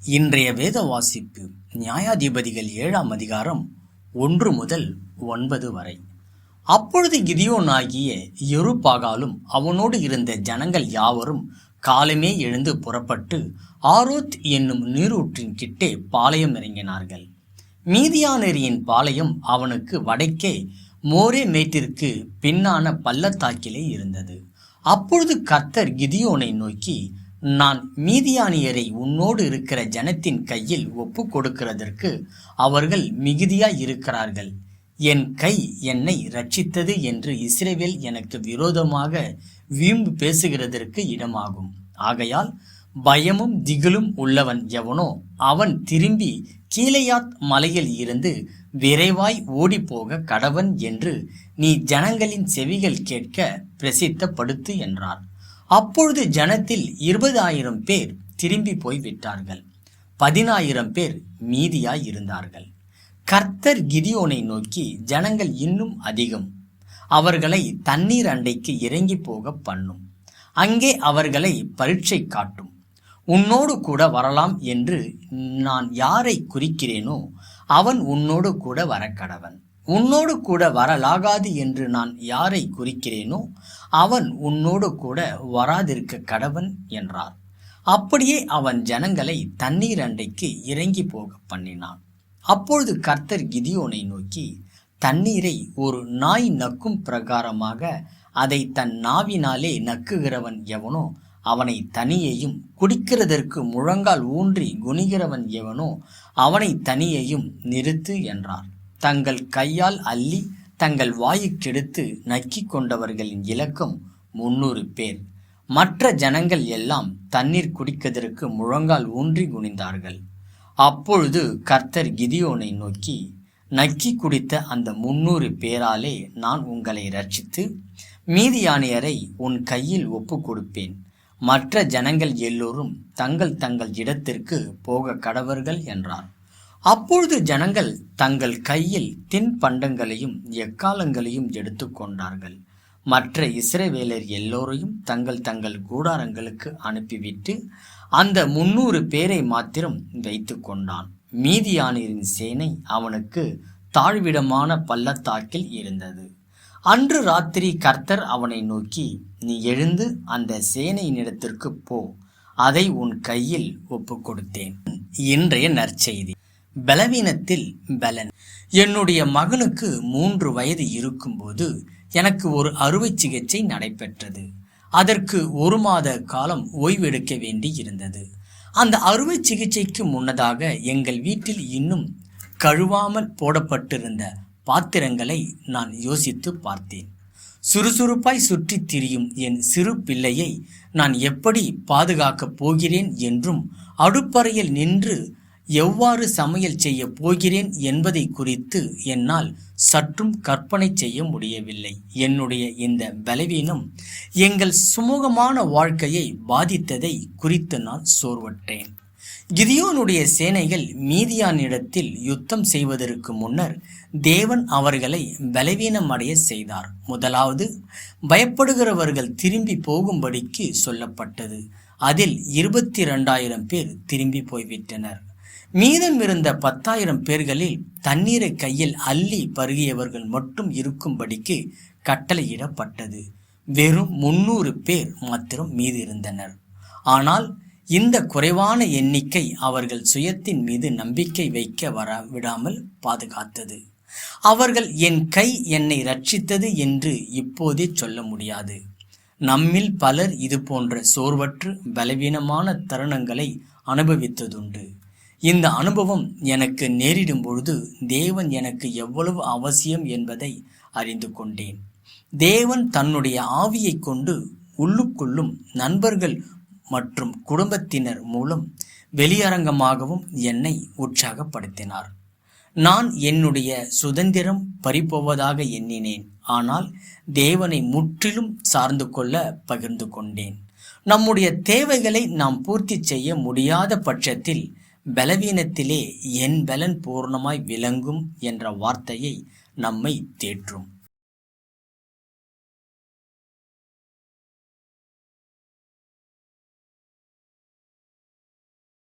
இன்றைய வேத வாசிப்பு நியாயாதிபதிகள் 7ஆம் அதிகாரம் 1 முதல் 9 வரை. அப்பொழுது கிதியோனாகிய யெருபாகாலும் அவனோடு இருந்த ஜனங்கள் யாவரும் காலமே எழுந்து புறப்பட்டு ஆரோத் என்னும் நீரூற்றின் கிட்டே பாளையம் இறங்கினார்கள். மீதியானரின் பாளையம் அவனுக்கு வடக்கே மோரே மேட்டிற்கு பின்னான பள்ளத்தாக்கிலே இருந்தது. அப்பொழுது கர்த்தர் கிதியோனை நோக்கி, நான் மீதியானியரை உன்னோடு இருக்கிற ஜனத்தின் கையில் ஒப்பு கொடுக்கிறதற்கு அவர்கள் மிகுதியாய் இருக்கிறார்கள். என் கை என்னை இரட்சித்தது என்று இஸ்ரவேல் எனக்கு விரோதமாக வீம்பு பேசுகிறதற்கு இடமாகும். ஆகையால் பயமும் திகிலும் உள்ளவன் எவனோ அவன் திரும்பி கீலேயாத் மலையில் இருந்து விரைவாய் ஓடிப்போக கடவன் என்று நீ ஜனங்களின் செவிகள் கேட்க பிரசித்தப்படுத்து என்றார். அப்பொழுது ஜனத்தில் 20,000 பேர் திரும்பி போய் விட்டார்கள். 10,000 பேர் மீதியாய் இருந்தார்கள். கர்த்தர் கிதியோனை நோக்கி, ஜனங்கள் இன்னும் அதிகம், அவர்களை தண்ணீர் அண்டைக்கு இறங்கி போக பண்ணும், அங்கே அவர்களை பரீட்சை காட்டும். உன்னோடு கூட வரலாம் என்று நான் யாரை குறிக்கிறேனோ அவன் உன்னோடு கூட வரக்கடவன். உன்னோடு கூட வரலாகாது என்று நான் யாரை குறிக்கிறேனோ அவன் உன்னோடு கூட வராதிருக்க கடவன் என்றார். அப்படியே அவன் ஜனங்களை தண்ணீர் அண்டைக்கு இறங்கி போக பண்ணினான். அப்பொழுது கர்த்தர் கிதியோனை நோக்கி, தண்ணீரை ஒரு நாய் நக்கும் பிரகாரமாக அதை தன் நாவினாலே நக்குகிறவன் எவனோ அவனை தனியையும், குடிக்கிறதற்கு முழங்கால் ஊன்றி குனிகிறவன் எவனோ அவனை தனியையும் நிறுத்து என்றார். தங்கள் கையால் அள்ளி தங்கள் வாயுக்கெடுத்து நக்கி கொண்டவர்களின் இலக்கம் 300 பேர். மற்ற ஜனங்கள் எல்லாம் தண்ணீர் குடிக்கிறதற்கு முழங்கால் ஊன்றி குனிந்தார்கள். அப்பொழுது கர்த்தர் கிதியோனை நோக்கி, நக்கி குடித்த அந்த 300 பேராலே நான் உங்களை இரட்சித்து மீதியானியரை உன் கையில் ஒப்பு கொடுப்பேன். மற்ற ஜனங்கள் எல்லோரும் தங்கள் தங்கள் இடத்திற்கு போக கடவர்கள் என்றார். அப்பொழுது ஜனங்கள் தங்கள் கையில் தின்பண்டங்களையும் எக்காலங்களையும் எடுத்து கொண்டார்கள். மற்ற இஸ்ரவேலர் எல்லோரையும் தங்கள் தங்கள் கூடாரங்களுக்கு அனுப்பிவிட்டு அந்த 300 பேரை மாத்திரம் வைத்து கொண்டான். மீதியானியரின் சேனை அவனுக்கு தாழ்விடமான பள்ளத்தாக்கில் இருந்தது. அன்று ராத்திரி கர்த்தர் அவனை நோக்கி, நீ எழுந்து அந்த சேனையினிடத்திற்கு போ, அதை உன் கையில் ஒப்பு கொடுத்தேன். இன்றைய நற்செய்தி. பலவீனத்தில் பலன். என்னுடைய மகனுக்கு 3 வயது இருக்கும்போது எனக்கு ஒரு அறுவை சிகிச்சை நடைபெற்றது. அதற்கு 1 மாத காலம் ஓய்வெடுக்க வேண்டி இருந்தது. அந்த அறுவை சிகிச்சைக்கு முன்னதாக எங்கள் வீட்டில் இன்னும் கழுவாமல் போடப்பட்டிருந்த பாத்திரங்களை நான் யோசித்து பார்த்தேன். சுறுசுறுப்பாய் சுற்றி திரியும் என் சிறு பிள்ளையை நான் எப்படி பாதுகாக்கப் போகிறேன் என்றும் அடுப்பறையில் நின்று எவ்வாறு சமையல் செய்ய போகிறேன் என்பதை குறித்து என்னால் சற்றும் கற்பனை செய்ய முடியவில்லை. என்னுடைய இந்த பலவீனம் எங்கள் சுமூகமான வாழ்க்கையை பாதித்ததை குறித்து நான் சோர்வற்றேன். கிதியோனுடைய சேனைகள் மீதியானிடத்தில் யுத்தம் செய்வதற்கு முன்னர் தேவன் அவர்களை பலவீனமடைய செய்தார். முதலாவது பயப்படுகிறவர்கள் திரும்பி போகும்படிக்கு சொல்லப்பட்டது. அதில் 22,000 பேர் திரும்பி போய்விட்டனர். மீதம் இருந்த 10,000 பேர்களில் தண்ணீரை கையில் அள்ளி பருகியவர்கள் மட்டும் இருக்கும்படிக்கு கட்டளையிடப்பட்டது. வெறும் 300 பேர் மாத்திரம் மீது இருந்தனர். ஆனால் இந்த குறைவான எண்ணிக்கை அவர்கள் சுயத்தின் மீது நம்பிக்கை வைக்க விடாமல் பாதுகாத்தது. அவர்கள் என் கை என்னை ரட்சித்தது என்று இப்போதே சொல்ல முடியாது. நம்மில் பலர் இது போன்ற சோர்வற்று பலவீனமான தருணங்களை அனுபவித்ததுண்டு. இந்த அனுபவம் எனக்கு நேரிடும் பொழுது தேவன் எனக்கு எவ்வளவு அவசியம் என்பதை அறிந்து கொண்டேன். தேவன் தன்னுடைய ஆவியை கொண்டு உள்ளுக்குள்ளும் நண்பர்கள் மற்றும் குடும்பத்தினர் மூலம் வெளியரங்கமாகவும் என்னை உற்சாகப்படுத்தினார். நான் என்னுடைய சுதந்திரம் பறிப்போவதாக எண்ணினேன். ஆனால் தேவனை முற்றிலும் சார்ந்து கொள்ள பகிர்ந்து கொண்டேன். நம்முடைய தேவைகளை நாம் பூர்த்தி செய்ய முடியாத பட்சத்தில் பலவீனத்திலே என் பலன் பூர்ணமாய் விளங்கும் என்ற வார்த்தையை நம்மை தேற்றும்.